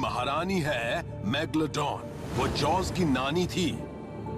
महारानी है मेगलोडॉन। वो जॉज की नानी थी।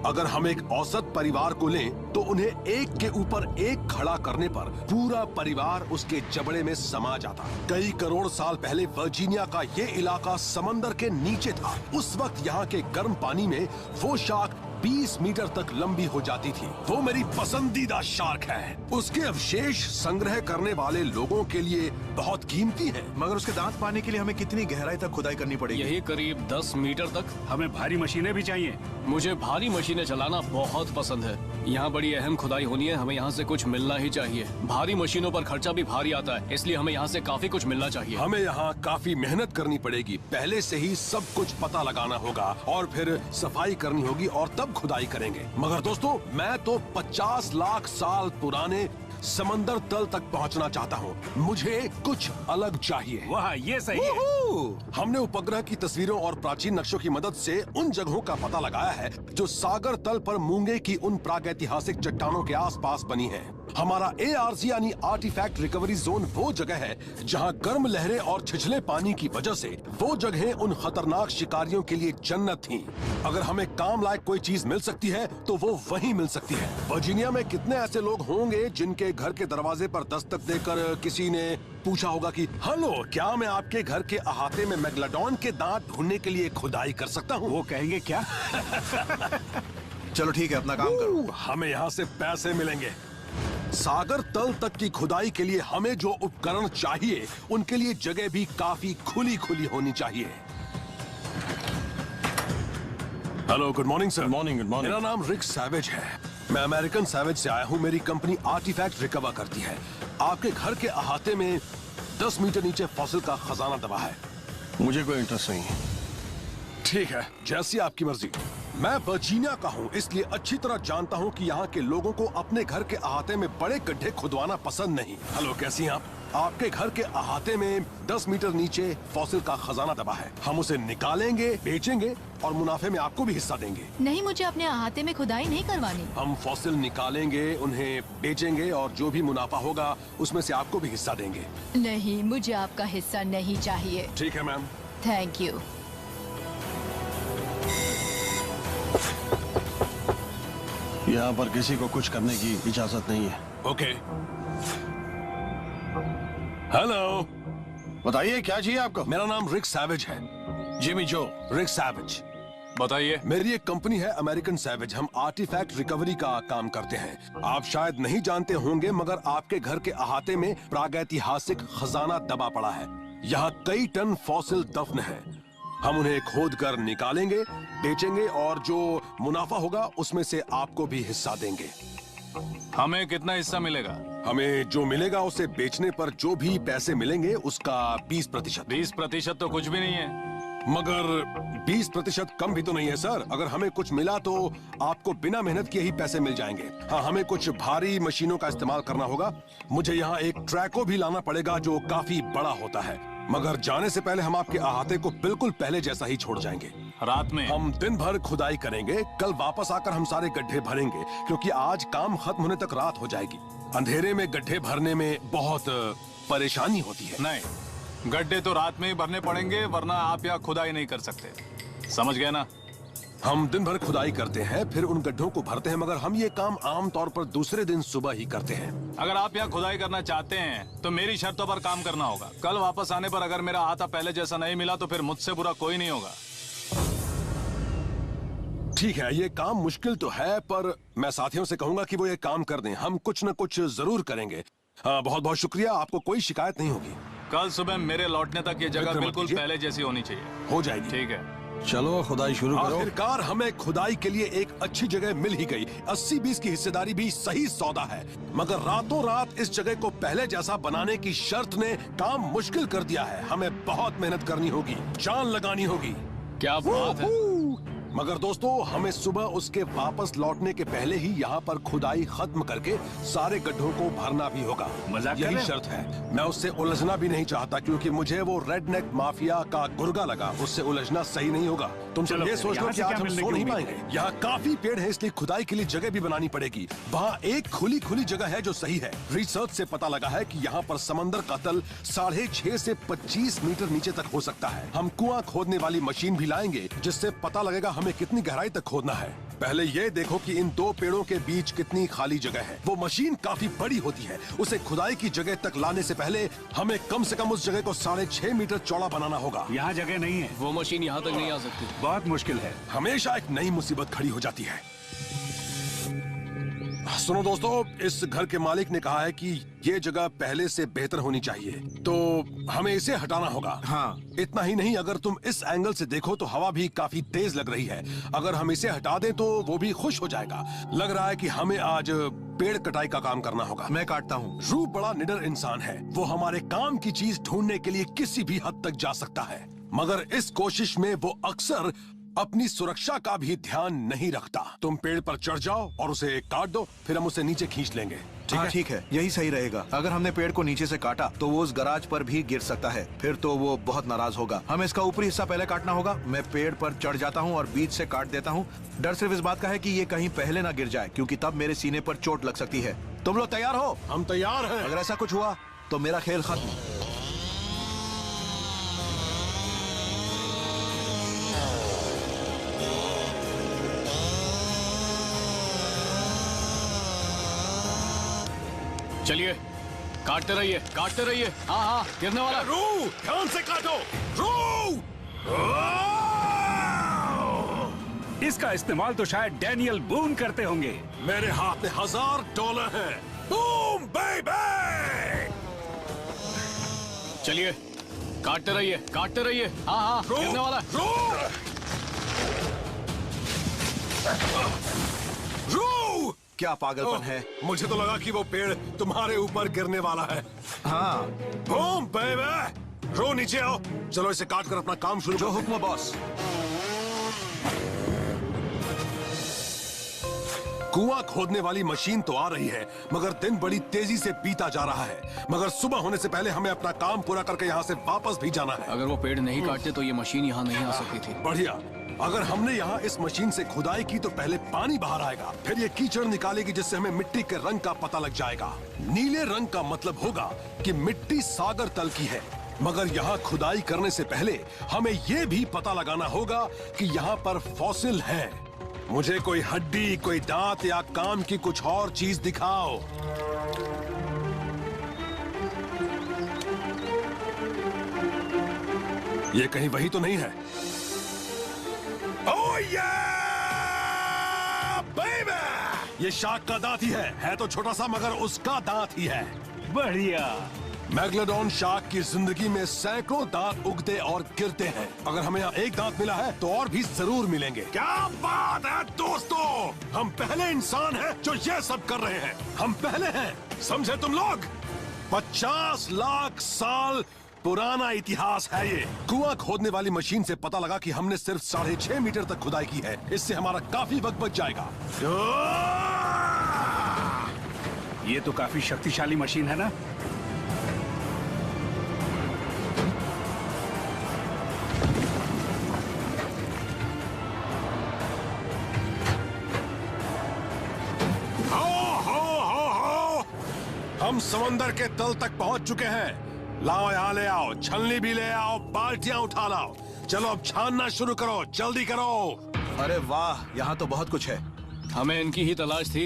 अगर हम एक औसत परिवार को लें तो उन्हें एक के ऊपर एक खड़ा करने पर पूरा परिवार उसके जबड़े में समा जाता। कई करोड़ साल पहले वर्जीनिया का ये इलाका समंदर के नीचे था। उस वक्त यहाँ के गर्म पानी में वो शार्क 20 मीटर तक लंबी हो जाती थी। वो मेरी पसंदीदा शार्क है। उसके अवशेष संग्रह करने वाले लोगों के लिए बहुत कीमती है। मगर उसके दांत पाने के लिए हमें कितनी गहराई तक खुदाई करनी पड़ेगी? यही करीब 10 मीटर तक। हमें भारी मशीनें भी चाहिए। मुझे भारी मशीनें चलाना बहुत पसंद है। यहाँ बड़ी अहम खुदाई होनी है, हमें यहाँ से कुछ मिलना ही चाहिए। भारी मशीनों पर खर्चा भी भारी आता है, इसलिए हमें यहाँ से काफी कुछ मिलना चाहिए। हमें यहाँ काफी मेहनत करनी पड़ेगी। पहले से ही सब कुछ पता लगाना होगा और फिर सफाई करनी होगी और तब खुदाई करेंगे। मगर दोस्तों, मैं तो 50 लाख साल पुराने समंदर तल तक पहुंचना चाहता हूं। मुझे कुछ अलग चाहिए। वाह, ये सही है। हमने उपग्रह की तस्वीरों और प्राचीन नक्शों की मदद से उन जगहों का पता लगाया है जो सागर तल पर मूंगे की उन प्रागैतिहासिक चट्टानों के आसपास बनी हैं। हमारा ARC यानी आर्टिफैक्ट रिकवरी जोन वो जगह है जहां गर्म लहरें और छिछले पानी की वजह से वो जगहें उन खतरनाक शिकारियों के लिए जन्नत थीं। अगर हमें काम लायक कोई चीज मिल सकती है तो वो वहीं मिल सकती है। वर्जीनिया में कितने ऐसे लोग होंगे जिनके घर के दरवाजे पर दस्तक देकर किसी ने पूछा होगा कि हेलो, क्या मैं आपके घर के अहाते में मेगलोडॉन के दांत ढूंढने के लिए खुदाई कर सकता हूँ? वो कहेंगे क्या? चलो ठीक है, अपना काम करो। हमें यहाँ से पैसे मिलेंगे। सागर तल तक की खुदाई के लिए हमें जो उपकरण चाहिए उनके लिए जगह भी काफी खुली खुली होनी चाहिए। Hello, good morning sir. Morning, good morning. मेरा नाम रिक सैवेज है। मैं अमेरिकन सैवेज से आया हूँ। मेरी कंपनी आर्टिफैक्ट रिकवर करती है। आपके घर के अहाते में 10 मीटर नीचे फॉसिल का खजाना दबा है। मुझे कोई इंटरेस्ट नहीं है। ठीक है, जैसी आपकी मर्जी। मैं वर्जीनिया का हूँ, इसलिए अच्छी तरह जानता हूँ कि यहाँ के लोगों को अपने घर के अहाते में बड़े गड्ढे खुदवाना पसंद नहीं। हेलो, कैसी हैं आप? आपके घर के अहाते में 10 मीटर नीचे फॉसिल का खजाना दबा है। हम उसे निकालेंगे, बेचेंगे और मुनाफे में आपको भी हिस्सा देंगे। नहीं, मुझे अपने अहाते में खुदाई नहीं करवानी। हम फॉसिल निकालेंगे, उन्हें बेचेंगे और जो भी मुनाफा होगा उसमें से आपको भी हिस्सा देंगे। नहीं, मुझे आपका हिस्सा नहीं चाहिए। ठीक है मैम। Thank you. यहाँ पर किसी को कुछ करने की इजाजत नहीं है। ओके। हेलो, बताइए क्या चाहिए आपको? मेरा नाम रिक सैवेज है। जिमी जो। रिक सैवेज। बताइए। मेरी एक कंपनी है अमेरिकन सैवेज। हम आर्टिफैक्ट रिकवरी का काम करते हैं। आप शायद नहीं जानते होंगे मगर आपके घर के अहाते में प्रागैतिहासिक खजाना दबा पड़ा है। यहाँ कई टन फॉसिल दफन है। हम उन्हें खोद कर निकालेंगे, बेचेंगे और जो मुनाफा होगा उसमें से आपको भी हिस्सा देंगे। हमें कितना हिस्सा मिलेगा? हमें जो मिलेगा उसे बेचने पर जो भी पैसे मिलेंगे उसका 20%। 20% तो कुछ भी नहीं है। मगर 20% कम भी तो नहीं है सर। अगर हमें कुछ मिला तो आपको बिना मेहनत किए ही पैसे मिल जाएंगे। हाँ, हमें कुछ भारी मशीनों का इस्तेमाल करना होगा। मुझे यहाँ एक ट्रैको भी लाना पड़ेगा जो काफी बड़ा होता है। मगर जाने से पहले हम आपके अहाते को बिल्कुल पहले जैसा ही छोड़ जाएंगे। रात में हम दिन भर खुदाई करेंगे। कल वापस आकर हम सारे गड्ढे भरेंगे क्योंकि आज काम खत्म होने तक रात हो जाएगी। अंधेरे में गड्ढे भरने में बहुत परेशानी होती है। नहीं, गड्ढे तो रात में ही भरने पड़ेंगे, वरना आप यहाँ खुदाई नहीं कर सकते। समझ गए ना? हम दिन भर खुदाई करते हैं, फिर उन गड्ढों को भरते हैं, मगर हम ये काम आम तौर पर दूसरे दिन सुबह ही करते हैं। अगर आप यहाँ खुदाई करना चाहते हैं तो मेरी शर्तों पर काम करना होगा। कल वापस आने पर अगर मेरा अहाता पहले जैसा नहीं मिला तो फिर मुझसे बुरा कोई नहीं होगा। ठीक है, ये काम मुश्किल तो है पर मैं साथियों से कहूंगा कि वो ये काम कर दें। हम कुछ न कुछ जरूर करेंगे। हाँ, बहुत बहुत शुक्रिया। आपको कोई शिकायत नहीं होगी। कल सुबह मेरे लौटने तक ये जगह बिल्कुल पहले जैसी होनी चाहिए। हो जाएगी। ठीक है, चलो खुदाई शुरू करो। आखिरकार हमें खुदाई के लिए एक अच्छी जगह मिल ही गई। 80-20 की हिस्सेदारी भी सही सौदा है। मगर रातों रात इस जगह को पहले जैसा बनाने की शर्त ने काम मुश्किल कर दिया है। हमें बहुत मेहनत करनी होगी, जान लगानी होगी। क्या बात है। मगर दोस्तों हमें सुबह उसके वापस लौटने के पहले ही यहाँ पर खुदाई खत्म करके सारे गड्ढों को भरना भी होगा। मजाक कर यही रहे हो? शर्त है। मैं उससे उलझना भी नहीं चाहता क्योंकि मुझे वो रेडनेक माफिया का गुर्गा लगा। उससे उलझना सही नहीं होगा। तुम सब चलो ये फिर, सोच लो यहाँ कि से आज क्या हम मिलने सो की नहीं उम्मीद पाएंगे। है? यहाँ काफी पेड़ है इसलिए खुदाई के लिए जगह भी बनानी पड़ेगी। वहाँ एक खुली जगह है जो सही है। रिसर्च से पता लगा है कि यहाँ पर समंदर का तल 6.5 से 25 मीटर नीचे तक हो सकता है। हम कुआं खोदने वाली मशीन भी लाएंगे जिससे पता लगेगा हमें कितनी गहराई तक खोदना है। पहले ये देखो कि इन दो पेड़ों के बीच कितनी खाली जगह है। वो मशीन काफी बड़ी होती है। उसे खुदाई की जगह तक लाने से पहले हमें कम से कम उस जगह को 6.5 मीटर चौड़ा बनाना होगा। यहाँ जगह नहीं है, वो मशीन यहाँ तक नहीं आ सकती। बहुत मुश्किल है। हमेशा एक नई मुसीबत खड़ी हो जाती है। सुनो दोस्तों, इस घर के मालिक ने कहा है कि ये जगह पहले से बेहतर होनी चाहिए, तो हमें इसे हटाना होगा। हाँ। इतना ही नहीं, अगर तुम इस एंगल से देखो तो हवा भी काफी तेज लग रही है। अगर हम इसे हटा दें तो वो भी खुश हो जाएगा। लग रहा है कि हमें आज पेड़ कटाई का काम करना होगा। मैं काटता हूँ। रू बड़ा निडर इंसान है। वो हमारे काम की चीज ढूंढने के लिए किसी भी हद तक जा सकता है, मगर इस कोशिश में वो अक्सर अपनी सुरक्षा का भी ध्यान नहीं रखता। तुम पेड़ पर चढ़ जाओ और उसे काट दो, फिर हम उसे नीचे खींच लेंगे। ठीक हाँ है? ठीक है, यही सही रहेगा। अगर हमने पेड़ को नीचे से काटा तो वो उस गराज पर भी गिर सकता है, फिर तो वो बहुत नाराज होगा। हमें इसका ऊपरी हिस्सा पहले काटना होगा। मैं पेड़ पर चढ़ जाता हूँ और बीच से काट देता हूँ। डर सिर्फ इस बात का है कि ये कहीं पहले ना गिर जाए, क्योंकि तब मेरे सीने पर चोट लग सकती है। तुम लोग तैयार हो? हम तैयार हैं। अगर ऐसा कुछ हुआ तो मेरा खेल खत्म। चलिए, काटते रहिए। हाँ हाँ, गिरने वाला। रू, ध्यान से काटो। रू! इसका इस्तेमाल तो शायद डैनियल बून करते होंगे। मेरे हाथ में $1000 है। Boom baby! चलिए, काटते रहिए। हाँ हाँ, गिरने वाला। रू! क्या पागलपन है। मुझे तो लगा कि वो पेड़ तुम्हारे ऊपर गिरने वाला है। हाँ, बूम बेबी! रो, नीचे आओ। चलो इसे काट कर अपना काम शुरू जो करो। हुक्म बॉस। कुआं खोदने वाली मशीन तो आ रही है, मगर दिन बड़ी तेजी से बीता जा रहा है। मगर सुबह होने से पहले हमें अपना काम पूरा करके यहाँ से वापस भी जाना है। अगर वो पेड़ नहीं काटते तो ये मशीन यहाँ नहीं आ सकती थी। बढ़िया। अगर हमने यहाँ इस मशीन से खुदाई की तो पहले पानी बाहर आएगा, फिर ये कीचड़ निकालेगी जिससे हमें मिट्टी के रंग का पता लग जाएगा। नीले रंग का मतलब होगा कि मिट्टी सागर तल की है। मगर यहाँ खुदाई करने से पहले हमें ये भी पता लगाना होगा कि यहाँ पर फॉसिल है। मुझे कोई हड्डी, कोई दांत या काम की कुछ और चीज दिखाओ। ये कहीं वही तो नहीं है। Oh yeah, baby! ये शार्क का दांत ही है तो छोटा सा, मगर उसका दांत ही है। बढ़िया। मैग्लोडॉन शार्क की जिंदगी में सैकड़ों दांत उगते और गिरते हैं। अगर हमें यहाँ एक दांत मिला है तो और भी जरूर मिलेंगे। क्या बात है दोस्तों, हम पहले इंसान हैं जो ये सब कर रहे हैं। हम पहले हैं, समझे तुम लोग? 50 लाख साल पुराना इतिहास है ये। कुआं खोदने वाली मशीन से पता लगा कि हमने सिर्फ 6.5 मीटर तक खुदाई की है। इससे हमारा काफी वक्त बच जाएगा। ये तो काफी शक्तिशाली मशीन है ना। हम समंदर के तल तक पहुंच चुके हैं। लाओ, यहाँ ले आओ, छलनी भी ले आओ, बाल्टियां उठा लाओ। चलो अब छानना शुरू करो, जल्दी करो। अरे वाह, यहाँ तो बहुत कुछ है। हमें इनकी ही तलाश थी।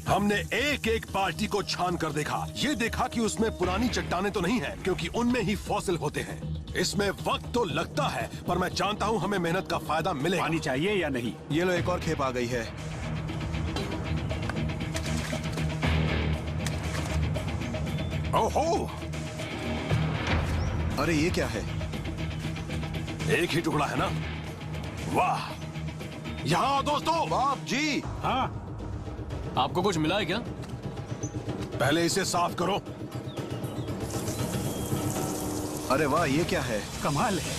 हमने एक एक बाल्टी को छान कर देखा। ये देखा कि उसमें पुरानी चट्टानें तो नहीं है, क्योंकि उनमें ही फॉसिल होते हैं। इसमें वक्त तो लगता है, पर मैं जानता हूँ हमें मेहनत का फायदा मिलेगा। पानी चाहिए या नहीं? ये लो, एक और खेप आ गई है। ओहो, अरे ये क्या है? एक ही टुकड़ा है ना? वाह! यहाँ आओ दोस्तों। बाप जी। हाँ, आपको कुछ मिला है क्या? पहले इसे साफ करो। अरे वाह, ये क्या है? कमाल है।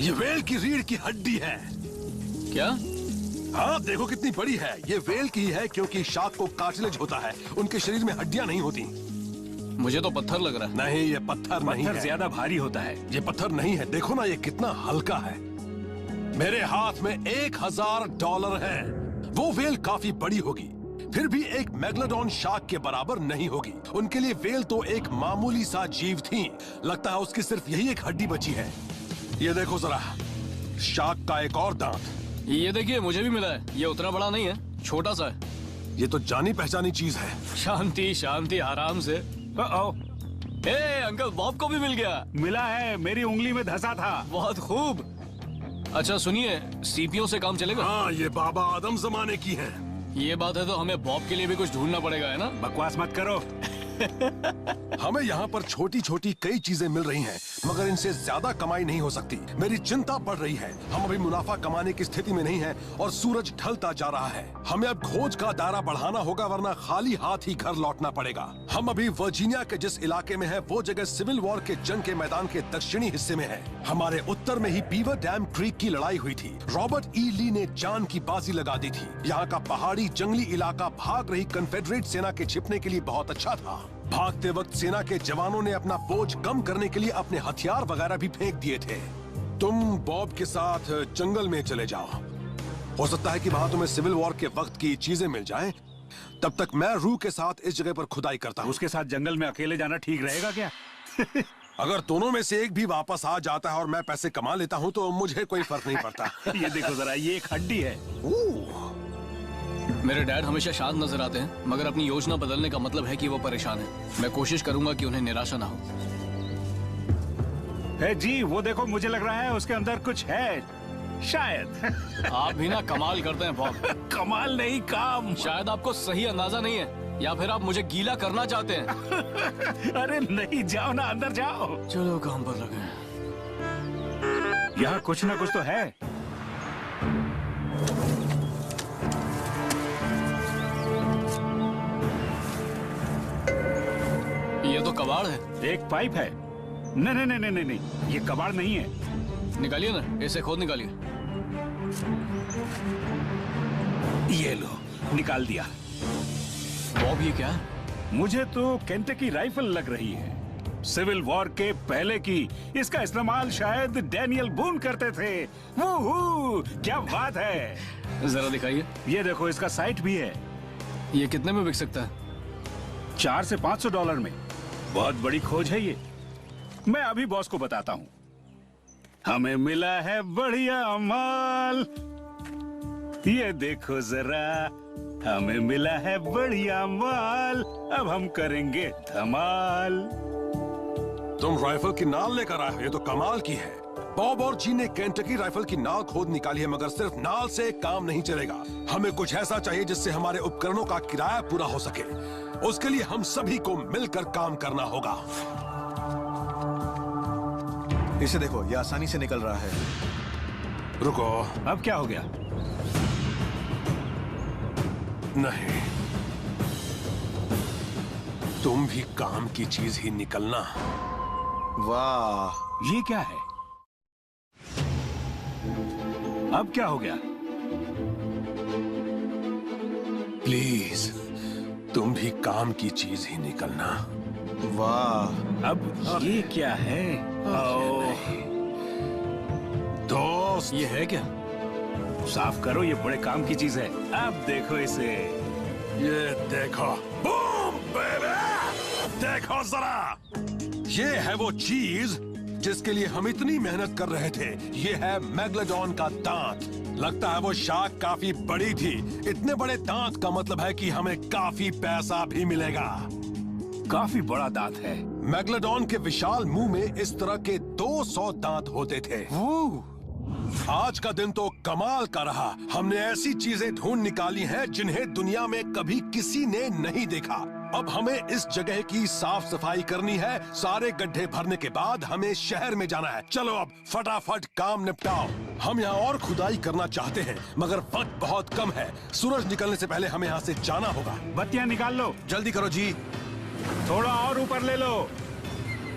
ये व्हेल की रीढ़ की हड्डी है। क्या? हाँ देखो कितनी बड़ी है। ये वेल की है क्योंकि शार्क को कार्टिलेज होता है, उनके शरीर में हड्डियां नहीं होती। मुझे तो पत्थर लग रहा है। नहीं, ये पत्थर नहीं पत्थर है। ज्यादा भारी होता है। ये पत्थर नहीं है, देखो ना ये कितना हल्का है। मेरे हाथ में $1000 है। वो वेल काफी बड़ी होगी, फिर भी एक मेगलोडॉन शार्क के बराबर नहीं होगी। उनके लिए वेल तो एक मामूली सा जीव थी। लगता है उसकी सिर्फ यही एक हड्डी बची है। ये देखो जरा, शार्क का एक और दांत। ये देखिए, मुझे भी मिला है। ये उतना बड़ा नहीं है, छोटा सा है। ये तो जानी पहचानी चीज है। शांति शांति, आराम से। ए, अंकल बॉब को भी मिल गया। मिला है, मेरी उंगली में धंसा था। बहुत खूब। अच्छा सुनिए, सीपियों से काम चलेगा? हाँ, ये बाबा आदम जमाने की है। ये बात है तो हमें बॉब के लिए भी कुछ ढूंढना पड़ेगा, है ना? बकवास मत करो। हमें यहाँ पर छोटी छोटी कई चीजें मिल रही हैं, मगर इनसे ज्यादा कमाई नहीं हो सकती। मेरी चिंता बढ़ रही है। हम अभी मुनाफा कमाने की स्थिति में नहीं हैं और सूरज ढलता जा रहा है। हमें अब खोज का दायरा बढ़ाना होगा, वरना खाली हाथ ही घर लौटना पड़ेगा। हम अभी वर्जीनिया के जिस इलाके में है, वो जगह सिविल वॉर के जंग के मैदान के दक्षिणी हिस्से में है। हमारे उत्तर में ही बीवर डैम क्रीक की लड़ाई हुई थी। रॉबर्ट ई ली ने जान की बाजी लगा दी थी। यहाँ का पहाड़ी जंगली इलाका भाग रही कन्फेडरेट सेना के छिपने के लिए बहुत अच्छा था। भागते वक्त सेना के जवानों ने अपना बोझ कम करने के लिए अपने हथियार वगैरह भी फेंक दिए थे। तुम बॉब के साथ जंगल में चले जाओ। हो सकता है कि वहां तुम्हें सिविल वॉर के वक्त की चीजें मिल जाएं। तब तक मैं रू के साथ इस जगह पर खुदाई करता हूँ। उसके साथ जंगल में अकेले जाना ठीक रहेगा क्या? अगर दोनों में से एक भी वापस आ जाता है और मैं पैसे कमा लेता हूँ तो मुझे कोई फर्क नहीं पड़ता। ये देखो जरा, ये एक हड्डी है। मेरे डैड हमेशा शांत नजर आते हैं, मगर अपनी योजना बदलने का मतलब है कि वो परेशान है। मैं कोशिश करूंगा कि उन्हें निराशा ना हो। है जी, वो देखो, मुझे लग रहा है उसके अंदर कुछ है, शायद। आप भी ना कमाल करते हैं बॉब। कमाल नहीं, काम। शायद आपको सही अंदाजा नहीं है, या फिर आप मुझे गीला करना चाहते हैं। अरे नहीं, जाओ ना, अंदर जाओ। चलो काम पर लगे। यहाँ कुछ ना कुछ तो है। ये तो कबाड़ है। एक पाइप है। नहीं नहीं नहीं नहीं नहीं, ये कबाड़ नहीं है। निकालिए ना, इसे खोद निकालिए। ये लो, निकाल दिया। बॉब ये क्या है? मुझे तो केंटकी राइफल लग रही है। सिविल वॉर के पहले की। इसका इस्तेमाल शायद डैनियल बून करते थे। वूहू, क्या बात है। जरा दिखाइए। ये देखो, इसका साइट भी है। ये कितने में बिक सकता है? $400 से $500 में। बहुत बड़ी खोज है ये। मैं अभी बॉस को बताता हूँ। हमें मिला है बढ़िया माल। ये देखो जरा, हमें मिला है बढ़िया माल। अब हम करेंगे धमाल। तुम राइफल की नाल लेकर आए हो, ये तो कमाल की है। बॉब और जी ने केंटकी राइफल की नाल खोद निकाली है, मगर सिर्फ नाल से काम नहीं चलेगा। हमें कुछ ऐसा चाहिए जिससे हमारे उपकरणों का किराया पूरा हो सके। उसके लिए हम सभी को मिलकर काम करना होगा। इसे देखो, ये आसानी से निकल रहा है। रुको। अब क्या हो गया? नहीं, तुम भी काम की चीज ही निकलना। वाह, ये क्या है? अब क्या हो गया? प्लीज, तुम भी काम की चीज ही निकलना। वाह। अब ये क्या है? दोस्त, ये है क्या? साफ करो, ये बड़े काम की चीज है। अब देखो इसे। ये देखो। बूम बेबे, देखो जरा। ये है वो चीज जिसके लिए हम इतनी मेहनत कर रहे थे। ये है मेगलोडॉन का दांत। लगता है वो शार्क काफी बड़ी थी। इतने बड़े दांत का मतलब है कि हमें काफी पैसा भी मिलेगा। काफी बड़ा दांत है। मेगलोडॉन के विशाल मुंह में इस तरह के 200 दांत होते थे। आज का दिन तो कमाल का रहा। हमने ऐसी चीजें ढूंढ निकाली हैं जिन्हें दुनिया में कभी किसी ने नहीं देखा। अब हमें इस जगह की साफ सफाई करनी है। सारे गड्ढे भरने के बाद हमें शहर में जाना है। चलो अब फटाफट काम निपटाओ। हम यहाँ और खुदाई करना चाहते हैं, मगर वक्त बहुत कम है। सूरज निकलने से पहले हमें यहाँ से जाना होगा। बत्तियां निकाल लो। जल्दी करो जी। थोड़ा और ऊपर ले लो।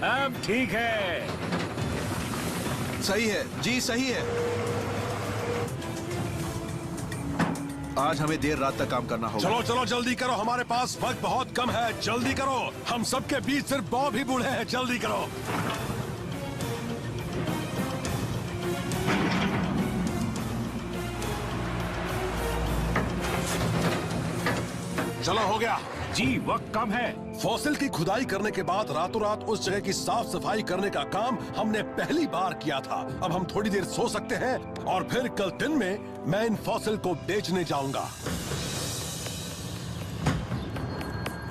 अब ठीक है। सही है जी, सही है। आज हमें देर रात तक काम करना होगा। चलो चलो जल्दी करो, हमारे पास वक्त बहुत कम है, जल्दी करो। हम सबके बीच सिर्फ बॉब ही बूढ़े हैं, जल्दी करो। चलो हो गया जी, वक्त कम है। फॉसिल की खुदाई करने के बाद रातों रात उस जगह की साफ सफाई करने का काम हमने पहली बार किया था। अब हम थोड़ी देर सो सकते हैं और फिर कल दिन में मैं इन फॉसिल को बेचने जाऊंगा।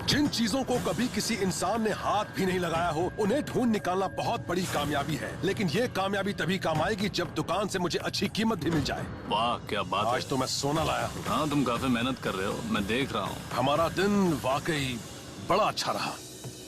जिन चीजों को कभी किसी इंसान ने हाथ भी नहीं लगाया हो, उन्हें ढूंढ निकालना बहुत बड़ी कामयाबी है। लेकिन ये कामयाबी तभी काम आएगी जब दुकान से मुझे अच्छी कीमत भी मिल जाए। वाह क्या बात है। आज तो मैं सोना लाया हूँ। हाँ, तुम काफी मेहनत कर रहे हो, मैं देख रहा हूँ। हमारा दिन वाकई बड़ा अच्छा रहा।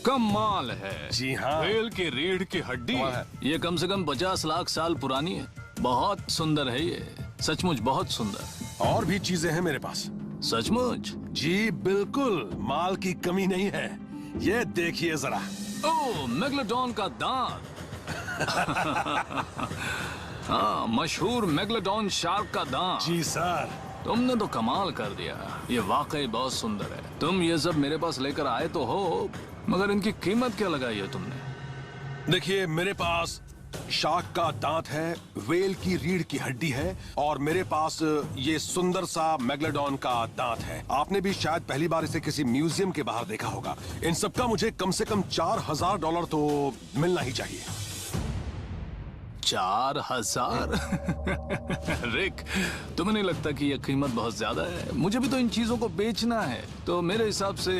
कमाल है। जी हाँ। व्हेल की रीढ़ की हड्डी कमाल है। ये कम से कम 50 लाख साल पुरानी है। बहुत सुंदर है ये, सचमुच बहुत सुंदर। और भी चीजें हैं मेरे पास। सचमुच? जी बिल्कुल, माल की कमी नहीं है। ये देखिए जरा। ओह, मेगलोडॉन का दांत। हाँ, मशहूर मेगलोडॉन शार्क का दांत। जी सर। तुमने तो कमाल कर दिया। ये वाकई बहुत सुंदर है। तुम ये सब मेरे पास लेकर आए तो हो, मगर इनकी कीमत क्या लगाई है तुमने? देखिए, मेरे पास शार्क का दांत है, व्हेल की रीढ़ की हड्डी है और मेरे पास ये सुंदर सा मेगलोडॉन का दांत है। आपने भी शायद पहली बार इसे किसी म्यूजियम के बाहर देखा होगा। इन सब का मुझे कम से कम $4000 तो मिलना ही चाहिए। 4000? रिक, तुम्हें नहीं लगता कि यह कीमत बहुत ज्यादा है? मुझे भी तो इन चीजों को बेचना है, तो मेरे हिसाब से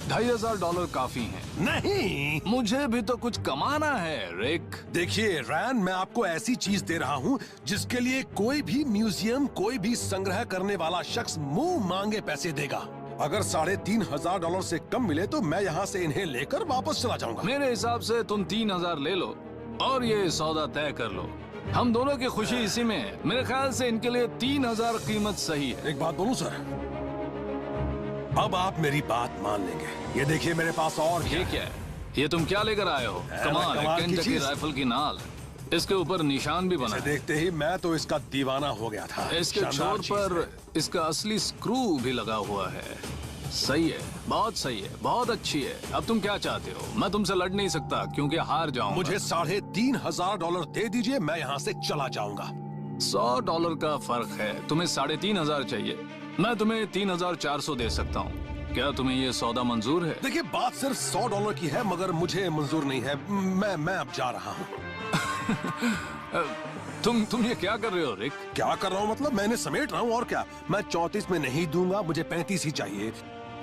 $2500 काफी हैं। नहीं, मुझे भी तो कुछ कमाना है रिक। देखिए रैन, मैं आपको ऐसी चीज दे रहा हूँ जिसके लिए कोई भी म्यूजियम, कोई भी संग्रह करने वाला शख्स मुंह मांगे पैसे देगा। अगर $3500 से कम मिले तो मैं यहाँ से इन्हें लेकर वापस चला जाऊंगा। मेरे हिसाब से तुम 3000 ले लो और ये सौदा तय कर लो। हम दोनों की खुशी इसी में है। मेरे ख्याल से इनके लिए 3000 कीमत सही है। एक बात बोलूं सर, अब आप मेरी बात मान लेंगे। ये देखिए मेरे पास और ये क्या है? ये तुम क्या लेकर आए हो? कमाल है, कमाल की केंटकी चीज। राइफल की नाल। इसके ऊपर निशान भी बना इसे है। देखते ही मैं तो इसका दीवाना हो गया था। इसके शानदार छोर चीज पर है। इसका असली स्क्रू भी लगा हुआ है। सही है, बहुत सही है, बहुत अच्छी है। अब तुम क्या चाहते हो? मैं तुमसे लड़ नहीं सकता क्योंकि हार जाऊंगा। मुझे $3500 दे दीजिए, मैं यहाँ से चला जाऊंगा। $100 का फर्क है। तुम्हें 3500 चाहिए, मैं तुम्हें 3400 दे सकता हूँ। क्या तुम्हें ये सौदा मंजूर है? देखिए, बात सिर्फ $100 की है, मगर मुझे मंजूर नहीं है। मैं अब जा रहा हूँ। तुम ये क्या कर रहे हो रिक? क्या कर रहा हूँ मतलब? मैंने समेट रहा हूँ और क्या। मैं 34 में नहीं दूंगा, मुझे 35 ही चाहिए।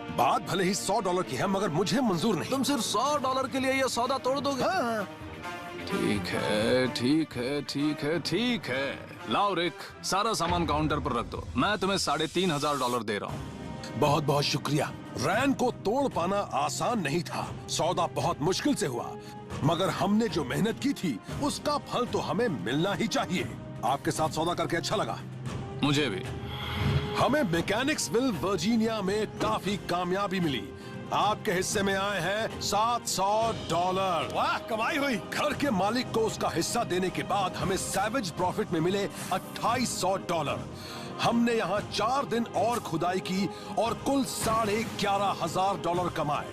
बात भले ही $100 की है, मगर मुझे मंजूर नहीं। तुम सिर्फ $100 के लिए ये सौदा तोड़ दोगे? हाँ। ठीक है, ठीक है, ठीक है, ठीक है। लाओ रिक, सारा सामान काउंटर पर रख दो। मैं तुम्हें $3500 दे रहा हूँ। बहुत बहुत शुक्रिया। रैन को तोड़ पाना आसान नहीं था। सौदा बहुत मुश्किल से हुआ, मगर हमने जो मेहनत की थी उसका फल तो हमें मिलना ही चाहिए। आपके साथ सौदा करके अच्छा लगा। मुझे भी। हमें मैकेनिक्सविल वर्जीनिया में काफी कामयाबी मिली। आपके हिस्से में आए हैं $700। वाह, कमाई हुई। घर के मालिक को उसका हिस्सा देने के बाद हमें सैवेज प्रॉफिट में मिले $2800। हमने यहाँ 4 दिन और खुदाई की और कुल $11500 कमाए।